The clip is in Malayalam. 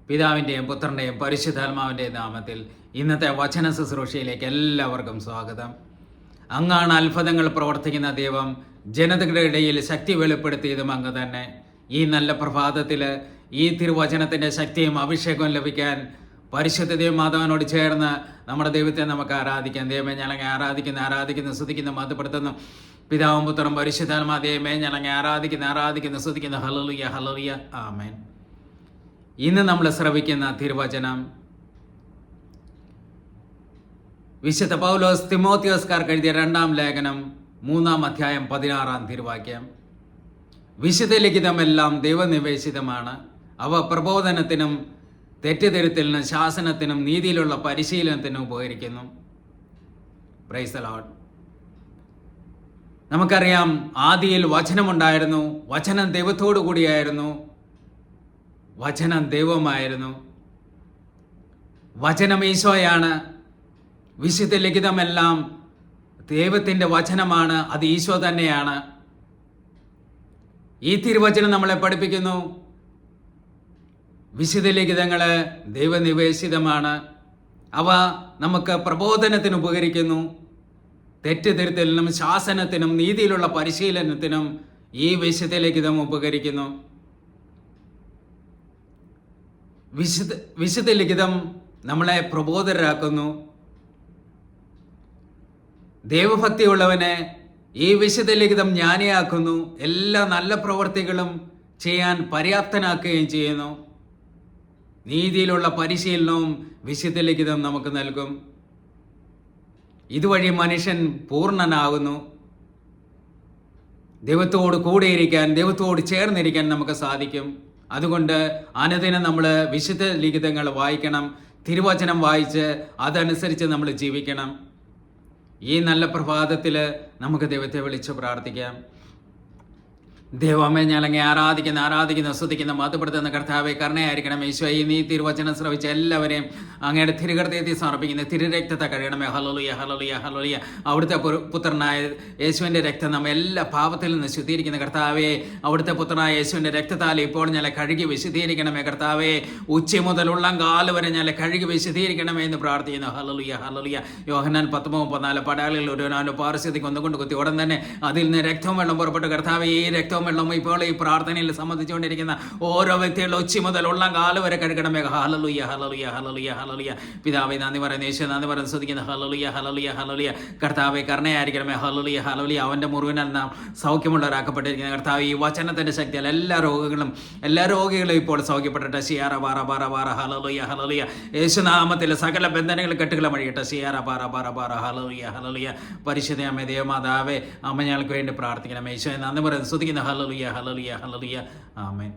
പിതാവിൻ്റെയും പുത്രൻ്റെയും പരിശുദ്ധാത്മാവിൻ്റെയും നാമത്തിൽ ഇന്നത്തെ വചന ശുശ്രൂഷയിലേക്ക് എല്ലാവർക്കും സ്വാഗതം. അങ്ങാണ് അത്ഭുതങ്ങൾ പ്രവർത്തിക്കുന്ന ദൈവം. ജനതകളുടെ ഇടയിൽ ശക്തി വെളിപ്പെടുത്തിയതും അങ്ങ് തന്നെ. ഈ നല്ല പ്രഭാതത്തിൽ ഈ തിരുവചനത്തിൻ്റെ ശക്തിയും അഭിഷേകവും ലഭിക്കാൻ പരിശുദ്ധ മാധവനോട് ചേർന്ന് നമ്മുടെ ദൈവത്തെ നമുക്ക് ആരാധിക്കാം. ദൈവമേ ഞങ്ങളെ ആരാധിക്കുന്നു സ്തുതിക്കുന്നു മഹത്വപ്പെടുത്തുന്നു. പിതാവും പുത്രനും പരിശുദ്ധാത്മാ ദൈവമേ ഞങ്ങളെ ആരാധിക്കുന്നു സ്തുതിക്കുന്നു. ഹല്ലേലൂയ ഹല്ലേലൂയ ആമേൻ. ഇന്ന് നമ്മൾ ശ്രവിക്കുന്ന തിരുവചനം വിശുദ്ധ പൗലോസ് തിമോത്തിയോസ്കാർക്ക് എഴുതിയ 2-ാം ലേഖനം 3-ാം അധ്യായം 16-ാം തിരുവാക്യം. വിശുദ്ധ ലിഖിതമെല്ലാം ദൈവനിവേശിതമാണ്. അവ പ്രബോധനത്തിനും തെറ്റുതിരുത്തലിനും ശാസനത്തിനും നീതിയിലുള്ള പരിശീലനത്തിനും ഉപകരിക്കുന്നു. Praise the lord. നമുക്കറിയാം, ആദിയിൽ വചനമുണ്ടായിരുന്നു, വചനം ദൈവത്തോടു കൂടിയായിരുന്നു, വചനം ദൈവമായിരുന്നു. വചനം ഈശോയാണ്. വിശുദ്ധ ലിഖിതമെല്ലാം ദൈവത്തിൻ്റെ വചനമാണ്, അത് ഈശോ തന്നെയാണ്. ഈ തിരുവചനം നമ്മളെ പഠിപ്പിക്കുന്നു, വിശുദ്ധ ലിഖിതങ്ങൾ ദൈവനിവേശിതമാണ്. അവ നമുക്ക് പ്രബോധനത്തിന് ഉപകരിക്കുന്നു, തെറ്റുതിരുത്തലിനും ശാസനത്തിനും നീതിയിലുള്ള പരിശീലനത്തിനും ഈ വിശുദ്ധ ലിഖിതം ഉപകരിക്കുന്നു. വിശുദ്ധ ലിഖിതം നമ്മളെ പ്രബോധരാക്കുന്നു. ദൈവഭക്തിയുള്ളവനെ ഈ വിശുദ്ധ ലിഖിതം ജ്ഞാനിയാക്കുന്നു. എല്ലാ നല്ല പ്രവൃത്തികളും ചെയ്യാൻ പര്യാപ്തനാക്കുകയും ചെയ്യുന്നു. നീതിയിലുള്ള പരിശീലനവും വിശുദ്ധ ലിഖിതം നമുക്ക് നൽകും. ഇതുവഴി മനുഷ്യൻ പൂർണ്ണനാകുന്നു. ദൈവത്തോട് കൂടെയിരിക്കാൻ, ദൈവത്തോട് ചേർന്നിരിക്കാൻ നമുക്ക് സാധിക്കും. അതുകൊണ്ട് അനുദിനം നമ്മൾ വിശുദ്ധ ലിഖിതങ്ങൾ വായിക്കണം, തിരുവചനം വായിച്ച് അതനുസരിച്ച് നമ്മൾ ജീവിക്കണം. ഈ നല്ല പ്രഭാതത്തിൽ നമുക്ക് ദൈവത്തെ വിളിച്ച് പ്രാർത്ഥിക്കാം. ദൈവമേ ഞങ്ങളെ ആരാധിക്കുന്ന സ്തുതിക്കുന്ന മഹത്വപ്പെടുത്തുന്ന കർത്താവെ കരുണയായിരിക്കണം. ഈശോയെ നീ തിരുവചനം ശ്രവിച്ച എല്ലാവരെയും അങ്ങയുടെ തിരുഹൃദയത്തിൽ സമർപ്പിക്കുന്ന തിരുരക്തത്തെ കഴിയണമേ. ഹല്ലേലൂയ ഹല്ലേലൂയ ഹല്ലേലൂയ. അവിടുത്തെ പുത്രനായ യേശുവിൻ്റെ രക്തം നമ്മെ എല്ലാ പാപത്തിൽ നിന്ന് ശുദ്ധീകരിക്കുന്ന കർത്താവെ, അവിടുത്തെ പുത്രനായ യേശുവിൻ്റെ രക്തത്താൽ ഇപ്പോൾ ഞങ്ങളെ കഴുകി വിശുദ്ധീകരിക്കണമേ കർത്താവെ. ഉച്ച മുതൽ ഉള്ളംകാല് വരെ ഞങ്ങളെ കഴുകി വിശുദ്ധീകരിക്കണമേ എന്ന് പ്രാർത്ഥിക്കുന്നു. Hallelujah hallelujah. യോഹന്നാൻ 10:34 പടയാളികൾ ഒരുവനാൻ്റെ പാർശ്വത്തേക്ക് ഒന്നുകൊണ്ട് കുത്തി ഉടൻ തന്നെ അതിൽ നിന്ന് രക്തവും വെള്ളം പുറപ്പെട്ടു. കർത്താവെ, ഈ രക്തവും വെള്ളം ഇപ്പോൾ ഈ പ്രാർത്ഥനയിൽ സംബന്ധിച്ചുകൊണ്ടിരിക്കുന്ന ഓരോ വ്യക്തികളുടെ ഉച്ച മുതൽ ഉള്ളംകാല് വരെ കഴുകണമേ. ഹല്ലേലൂയ ഹല്ലേലൂയ ഹല്ലേലൂയ ഹല്ലേലൂയ. പിതാവേ നന്ദി പറയുന്നു, യേശുവേ നന്ദി പറയുന്നു, സ്തുതിക്കുന്നു. ഹല്ലേലൂയ ഹല്ലേലൂയ ഹല്ലേലൂയ. കർത്താവേ കരുണയായിരിക്കണമേ. Hallelujah hallelujah. അവൻ്റെ മുറിവിനാൽ നാം സൗഖ്യമുള്ളവരാക്കപ്പെട്ടിരിക്കുന്ന കർത്താവ്, ഈ വചനത്തിൻ്റെ ശക്തിയാൽ എല്ലാ രോഗികളും ഇപ്പോൾ സൗഖ്യപ്പെടട്ടെ. ഷിയാറ ബാറ ബാറ ബാറ. Hallelujah hallelujah. യേശുനാമത്തിൽ സകല ബന്ധനങ്ങളും കെട്ടുകളും അഴിയട്ടെ. ഷിയാറ ബാറ ബാറ ബാറ. Hallelujah hallelujah. പരിശുദ്ധ അമ്മേ ദേവമാതാവേ, അമ്മ ഞങ്ങൾക്ക് വേണ്ടി പ്രാർത്ഥിക്കണം. യേശുവേ നന്ദി പറയുന്നു, സ്തുതിക്കുന്നു. ഹല്ലേലൂയ ഹല്ലേലൂയ ഹല്ലേലൂയ ആമേൻ.